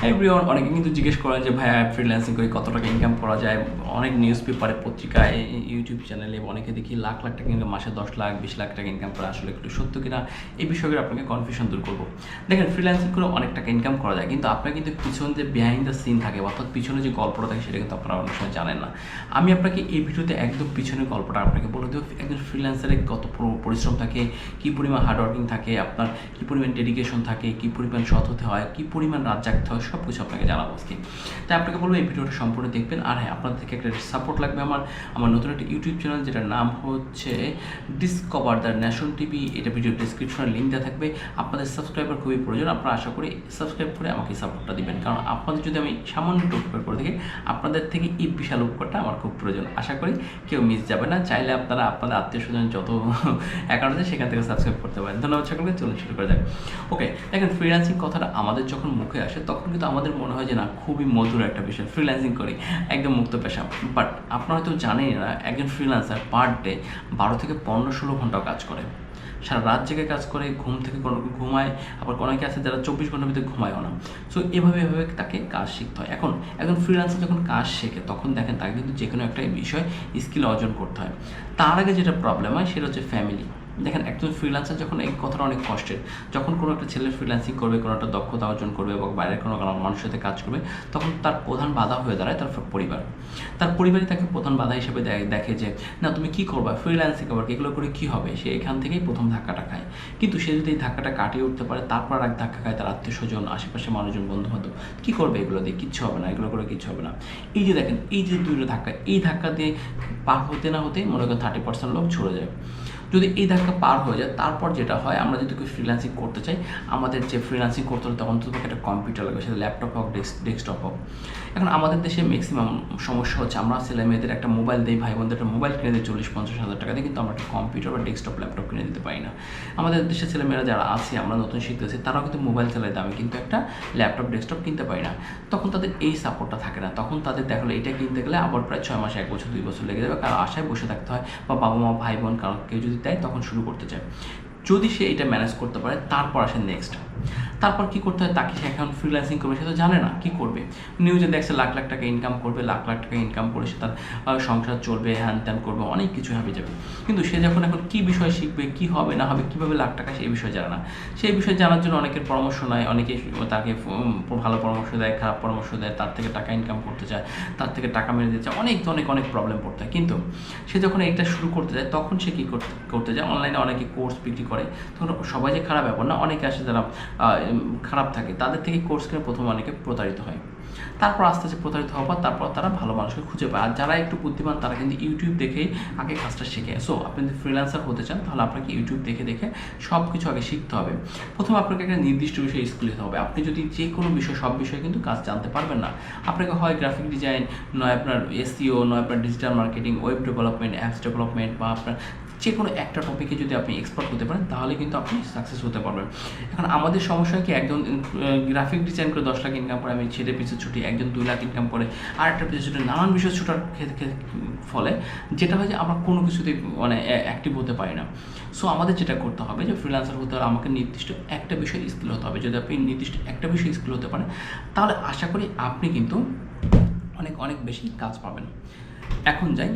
Everyone অনেকে কিন্তু জিজ্ঞেস করেন যে ভাইয়া ফ্রিল্যান্সিং করে কত টাকা ইনকাম করা যায়। অনেক নিউজ পেপারে, পত্রিকায়, ইউটিউব চ্যানেলে অনেকে দেখি লাখ লাখ টাকা ইনকাম, মাসে 10 লাখ 20 লাখ টাকা ইনকাম করে। আসলে একটু সত্য কিনা এই বিষয়গুলো আপনাকে কনফিউশন দূর করবো। দেখেন, ফ্রিল্যান্সিং করে অনেক টাকা ইনকাম করা যায়, কিন্তু আপনার কিন্তু পিছনে যে বিহাইন্ড দ্য সিন থাকে, অর্থাৎ পিছনে যে গল্পটা থাকে সেটা কিন্তু আপনারা অনেক সময় জানেন না। আমি আপনাকে এই ভিডিওতে একদম পিছনের গল্পটা আপনাকে বলে দেবো। একজন ফ্রিল্যান্সারের কত পরিশ্রম থাকে, কী পরিমাণ হার্ডওয়ার্কিং থাকে, আপনার কী পরিমাণ ডেডিকেশন থাকে, কী পরিমাণ সৎ হতে হয়, কী পরিমাণ রাত জাগতে হয়, সব কিছু আপনাকে জানাবো আজকে। তাই আপনাকে বলবো এই ভিডিওটা সম্পূর্ণ দেখবেন। আর হ্যাঁ, আপনাদের থেকে একটা সাপোর্ট লাগবে। আমার নতুন একটা ইউটিউব চ্যানেল, যেটার নাম হচ্ছে ডিসকভার দ্য নেশন টিভি। এটা ভিডিও ডিসক্রিপশনে লিঙ্ক দেওয়া থাকবে। আপনাদের সাবস্ক্রাইবার খুবই প্রয়োজন। আপনারা আশা করি সাবস্ক্রাইব করে আমাকে সাপোর্টটা দিবেন, কারণ আপনাদের যদি আমি সামান্য একটু উপকার করে থাকি, আপনাদের থেকে এই বিশাল উপকারটা আমার খুব প্রয়োজন। আশা করি কেউ মিস যাবে না। চাইলে আপনারা আপনাদের আত্মীয় স্বজন যত অ্যাকাউন্ট আছে সেখান থেকে সাবস্ক্রাইব করতে পারেন। ধন্যবাদ সকলকে। চলুন শুরু করে যাক। ওকে, দেখেন, ফ্রিল্যান্সিং কথাটা আমাদের যখন মুখে আসে তখন কিন্তু আমাদের মনে হয় যে না, খুবই মধুর একটা বিষয়, ফ্রিল্যান্সিং করি, একদম মুক্ত পেশা। বাট আপনারা হয়তো জানেন না, একজন ফ্রিল্যান্সার পার ডে 12 থেকে 15-16 ঘন্টাও কাজ করে। সারা রাত জেগে কাজ করে, ঘুম থেকে ঘুমায়, আবার অনেকে আছে যারা 24 ঘন্টার ভিতরে ঘুমায়ও না। সো এভাবে তাকে কাজ শিখতে হয়। এখন একজন ফ্রিল্যান্সার যখন কাজ শেখে তখন দেখেন তাকে কিন্তু যে কোনো একটা বিষয় স্কিল অর্জন করতে হয়। তার আগে যেটা প্রবলেম হয় সেটা হচ্ছে ফ্যামিলি। দেখেন, একজন ফ্রিল্যান্সার যখন, এই কথাটা অনেক কষ্টের, যখন কোনো একটা ছেলে ফ্রিল্যান্সিং করবে, কোনো একটা দক্ষতা অর্জন করবে এবং বাইরের কোনো মানুষের সাথে কাজ করবে, তখন তার প্রধান বাধা হয়ে দাঁড়ায় তার পরিবার। তার পরিবারই তাকে প্রধান বাধা হিসেবে দেখে যে না, তুমি কী করবা, ফ্রিল্যান্সিং করবা, এগুলো করে কী হবে। সে এখান থেকেই প্রথম ধাক্কাটা খায়। কিন্তু সে যদি এই ধাক্কাটা কাটিয়ে উঠতে পারে, তারপর আর এক ধাক্কা খায় তার আত্মীয় স্বজন, আশেপাশে মানুষজন, বন্ধুবান্ধব, কী করবে এগুলো দিয়ে, কিচ্ছু হবে না, এগুলো করে কিচ্ছু হবে না। এই যে দেখেন, এই যে দুটো ধাক্কা, এই ধাক্কা দিয়ে পার হতে না হতে মনে করেন 30% লোক ছড়ে যায়। যদি এই ধাক্কা পার হয়ে যায়, তারপর যেটা হয়, আমরা যদি কেউ ফ্রিল্যান্সিং করতে চাই, আমাদের যে ফ্রিল্যান্সিং করতে হলে তখন তো একটা কম্পিউটার লাগবে, সেটা ল্যাপটপ হোক, ডেস্কটপ হোক। এখন আমাদের দেশে ম্যাক্সিমাম সমস্যা হচ্ছে, আমরা ছেলে মেয়েদের একটা মোবাইল দিই, ভাই বোনদের একটা মোবাইল কিনে দিই 40-50 হাজার টাকা দিয়ে, কিন্তু আমরা একটা কম্পিউটার বা ডেস্কটপ ল্যাপটপ কিনে দিতে পারি না। আমাদের দেশের ছেলেমেয়েরা যারা আছে, আমরা নতুন শিখতেছি, তারাও কিন্তু মোবাইল চালায় দামি, কিন্তু একটা ল্যাপটপ ডেস্কটপ কিনতে পারি না। তখন তাদের এই সাপোর্টটা থাকে না। তখন তাদের দেখলো এটা কিনতে গেলে আবার প্রায় 6 মাস, 1 বছর, 2 বছর লেগে যাবে, কারণ আশায় বসে থাকতে হয়, বা বাবা মা, ভাই বোন কারো কেউ যদি দেয় তখন শুরু করতে চায়। যদি সে এটা ম্যানেজ করতে পারে, তারপর আসে নেক্সট। তারপর কী করতে হয়, তাকে সে এখন ফ্রিল্যান্সিং করবে, সে তো জানে না কী করবে। নিউজে দেখছে লাখ লাখ টাকা ইনকাম করবে, লাখ লাখ টাকা ইনকাম করে সে তার সংসার চলবে, হ্যান ত্যান করবে, অনেক কিছু হবে যাবে। কিন্তু সে যখন এখন কী বিষয় শিখবে, কী হবে না হবে, কীভাবে লাখ টাকা, সেই বিষয়ে জানে না। সেই বিষয়ে জানার জন্য অনেকের পরামর্শ নেয়, অনেকে তাকে ভালো পরামর্শ দেয়, খারাপ পরামর্শ দেয়, তার থেকে টাকা ইনকাম করতে চায়, তার থেকে টাকা মেরে দিতে চায়, অনেক অনেক অনেক প্রবলেম পড়তে হয়। কিন্তু সে যখন এটা শুরু করতে যায়, তখন সে কী করতে যায়, অনলাইনে অনেকে কোর্স বিক্রি করে। তখন সবাই যে খারাপ ব্যাপার না, অনেকে আসে যারা খারাপ থাকে, তাদের থেকে কোর্স কিনে প্রথম অনেকে প্রতারিত হয়। তারপর আস্তে আস্তে প্রতারিত হওয়ার পর তারপর তারা ভালো মানুষকে খুঁজে পায়। আর যারা একটু বুদ্ধিমান তারা কিন্তু ইউটিউব দেখেই আগে কাজটা শেখে। সো আপনি যদি ফ্রিল্যান্সার হতে চান, তাহলে আপনাকে ইউটিউব দেখে দেখে সব কিছু আগে শিখতে হবে। প্রথমে আপনাকে একটা নির্দিষ্ট বিষয়ে স্কিল হতে হবে। আপনি যদি যে কোনো বিষয়, সব বিষয়ে কিন্তু কাজ জানতে পারবেন না। আপনাকে হয় গ্রাফিক ডিজাইন, নয় আপনার এসইও, নয় আপনার digital marketing, web development, apps development, বা আপনার যে কোনো একটা টপিকে যদি আপনি এক্সপার্ট হতে পারেন, তাহলে কিন্তু আপনি সাকসেস হতে পারবেন। এখন আমাদের সমস্যা কি, একজন গ্রাফিক ডিজাইন করে 10 লাখ ইনকাম করে, আমি ছেলে পিছু ছুটি, একজন 2 লাখ ইনকাম করে, আর একটা পিছু ছুটি, নানান বিষয় ছুটার ফলে যেটা হয় যে আমরা কোনো কিছুতে মানে অ্যাক্টিভ হতে পারি না। সো আমাদের যেটা করতে হবে, যে ফ্রিল্যান্সার হতে হলে আমাকে নির্দিষ্ট একটা বিষয়ে স্কিল হতে হবে। যদি আপনি নির্দিষ্ট একটা বিষয়ে স্কিল হতে পারেন, তাহলে আশা করি আপনি কিন্তু অনেক অনেক বেশি কাজ পাবেন। এখন যাই,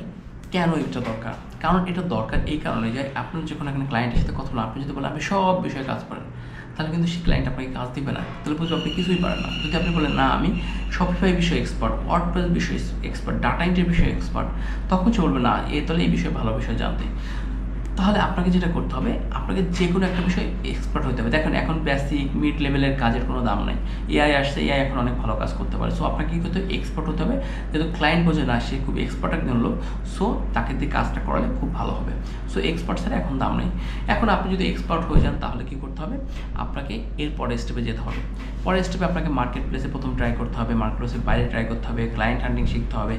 কেন এটা দরকার? কারণ এটা দরকার এই কারণে যে আপনার যখন এখানে ক্লায়েন্টের সাথে কথা বলেন, আপনি যদি বলেন আপনি সব বিষয়ে কাজ পারেন, তাহলে কিন্তু সেই ক্লায়েন্ট আপনাকে কাজ দিবে না। তাহলে বুঝবো আপনি কিছুই পারেন না। যদি আপনি বলেন না, আমি শপিফাই বিষয়ে এক্সপার্ট, ওয়ার্ডপ্রেস বিষয়ে এক্সপার্ট, ডাটা এন্ট্রি বিষয়ে এক্সপার্ট, তখন সে বলবে না, তাহলে এই বিষয়ে ভালো বিষয় জানতে। তাহলে আপনাকে যেটা করতে হবে, আপনাকে যে কোনো একটা বিষয়ে এক্সপার্ট হতে হবে। দেখেন, এখন বেসিক মিড লেভেলের কাজের কোনো দাম নেই। এআই আসছে, এআই এখন অনেক ভালো কাজ করতে পারে। সো আপনাকে কী করতে হবে, এক্সপার্ট হতে হবে। যেহেতু ক্লায়েন্ট বোঝে না সে খুব এক্সপার্ট একজন লোক, সো তাকে দিয়ে কাজটা করালে খুব ভালো হবে। সো এক্সপার্ট ছাড়া এখন দাম নেই। এখন আপনি যদি এক্সপার্ট হয়ে যান, তাহলে কী করতে হবে, আপনাকে এর পরের স্টেপে যেতে হবে। পরের স্টেপে আপনাকে মার্কেট প্লেসে প্রথম ট্রাই করতে হবে, মার্কেট প্লেসের বাইরে ট্রাই করতে হবে, ক্লায়েন্ট হান্টিং শিখতে হবে।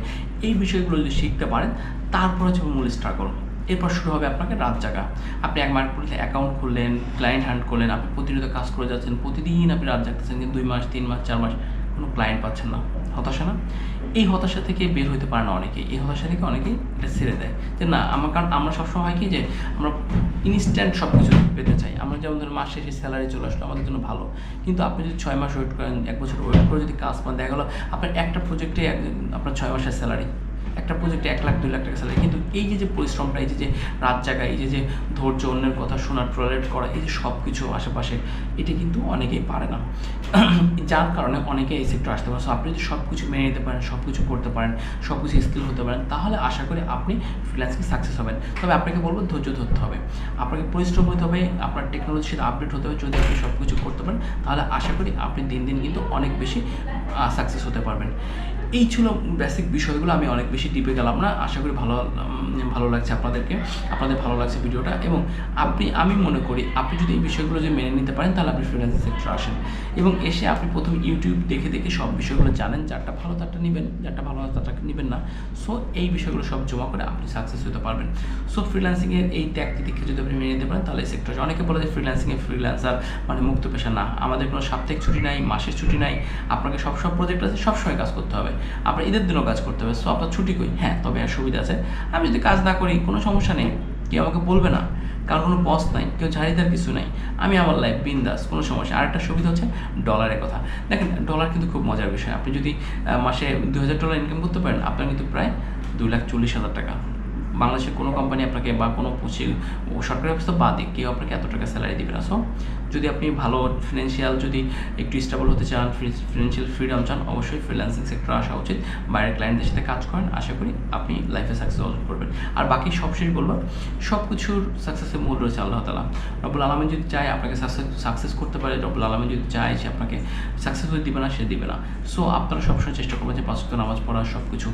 এই বিষয়গুলো যদি শিখতে পারেন, তারপর হচ্ছে মূল স্ট্রাগল। এরপর শুরু হবে আপনাকে রাত জাগা। আপনি এক মার্কেটপ্লেসে অ্যাকাউন্ট খুললেন, ক্লায়েন্ট হান্ট করলেন, আপনি প্রতিনিয়ত কাজ করে যাচ্ছেন, প্রতিদিন আপনি রাত জাগতেছেন, কিন্তু 2 মাস, 3 মাস, 4 মাস কোনো ক্লায়েন্ট পাচ্ছেন না, হতাশা না? এই হতাশা থেকে বের হতে পারে না অনেকেই। এই হতাশা থেকে অনেকেই এটা ছেড়ে দেয় যে না কারণ আমরা সবসময় হয় কি যে আমরা ইনস্ট্যান্ট সব কিছু পেতে চাই। আমরা যেমন ধরুন মাস শেষে স্যালারি চলে আসলো আমাদের জন্য ভালো, কিন্তু আপনি যদি 6 মাস ওয়েট করেন, 1 বছর ওয়েট করে যদি কাজ পান, দেখা গেলো আপনার একটা প্রজেক্টে আপনার 6 মাসের স্যালারি, একটা প্রজেক্টে 1 লাখ 2 লাখ টাকা স্যালারি, কিন্তু এই যে পরিশ্রমটা, এই যে রাত জাগা, এই যে ধৈর্য, অন্যের কথা শোনা, টলারেট করা, এই যে সব কিছু আশেপাশে, এটা কিন্তু অনেকেই পারে না। যার কারণে অনেকে এই সেক্টর আসতে পারে। সো আপনি যদি সব কিছু মেনে নিতে পারেন, সব কিছু করতে পারেন, সব কিছু স্কিল হতে পারেন, তাহলে আশা করি আপনি ফ্রিল্যান্সিং সাকসেস হবেন। তবে আপনাকে বলবো ধৈর্য ধরতে হবে, আপনাকে পরিশ্রম হতে হবে, আপনার টেকনোলজির সাথে আপডেট হতে হবে। যদি আপনি সব কিছু করতে পারেন তাহলে আশা করি আপনি দিন দিন কিন্তু অনেক বেশি সাকসেস হতে পারবেন। এই ছিল বেসিক বিষয়গুলো, আমি অনেক বেশি ডিপে গেলাম না। আশা করি ভালো লাগছে আপনাদের ভালো লাগছে ভিডিওটা। এবং আমি মনে করি আপনি যদি এই বিষয়গুলো যে মেনে নিতে পারেন তাহলে আপনি ফ্রিল্যান্সিং সেক্টরে আসেন এবং এসে আপনি প্রথমে ইউটিউব দেখে সব বিষয়গুলো জানেন, যারটা ভালো তারটা নেবেন, যারটা ভালো তারটা নেবেন না। সো এই বিষয়গুলো সব জমা করে আপনি সাকসেস হতে পারবেন। সো ফ্রিল্যান্সিংয়ের এই ত্যাগ তিতিক্ষা যদি আপনি মেনে নিতে পারেন তাহলে এই সেক্টরে, অনেকে বলে যে ফ্রিল্যান্সার মানে মুক্ত পেশা। না, আমাদের কোনো সাপ্তাহিক ছুটি নাই, মাসের ছুটি নাই। আপনাকে সব প্রজেক্ট আছে, সবসময় কাজ করতে হবে, আপনার ঈদের দিনও কাজ করতে হবে। সো আপনার ছুটি কই? হ্যাঁ, তবে আর সুবিধা আছে, আমি যদি কাজ না করি কোনো সমস্যা নেই, কেউ আমাকে বলবে না, কারণ কোনো বস নাই, কেউ ঝাড়ি দেওয়ার কিছু নাই, আমি আমার লাইফ বিন্দাস, কোনো সমস্যা। আরেকটা সুবিধা হচ্ছে ডলারের কথা। দেখেন, ডলার কিন্তু খুব মজার বিষয়। আপনি যদি মাসে $2000 ইনকাম করতে পারেন, আপনার কিন্তু প্রায় 2,40,000 টাকা। বাংলাদেশের কোনো কোম্পানি আপনাকে বা কোনো সরকারি অফিস তো বাদই, কেউ আপনাকে এত টাকা স্যালারি দেবে না। সো যদি আপনি ভালো ফিনান্সিয়াল, যদি একটু স্টেবল হতে চান, ফিনান্সিয়াল ফ্রিডম চান, অবশ্যই ফ্রিল্যান্সিং সেক্টরে আসা উচিত। বাইরের ক্লায়েন্টদের সাথে কাজ করেন, আশা করি আপনি লাইফে সাকসেস অর্জন করবেন। আর বাকি সবশেষ বলবো, সব কিছুর সাকসেসের মূল রয়েছে আল্লাহ তাআলা। রব্বুল আলামিন যদি চায় আপনাকে সাকসেস করতে পারে, রব্বুল আলামিন যদি চায় সে আপনাকে সাকসেস হতে দিবে না, সে দিবে না। সো আপনারা সবসময় চেষ্টা করবেন যে 5 ওয়াক্ত নামাজ পড়া, সব কিছু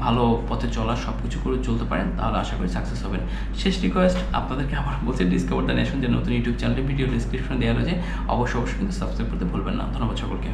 ভালো পথে চলা, সব কিছু করে চলতে পারেন, তাহলে আশা করি সাকসেস হবেন। শেষ রিকোয়েস্ট আপনাদেরকে আমার বলছি, ডিসকভার দ্য নেশন যে নতুন ইউটিউব চ্যানেলটি ভিডিও ডিসক্রিপশনে দেওয়া রয়েছে, অবশ্যই কিন্তু সাবস্ক্রাইব করতে ভুলবেন না। ধন্যবাদ সকলকে।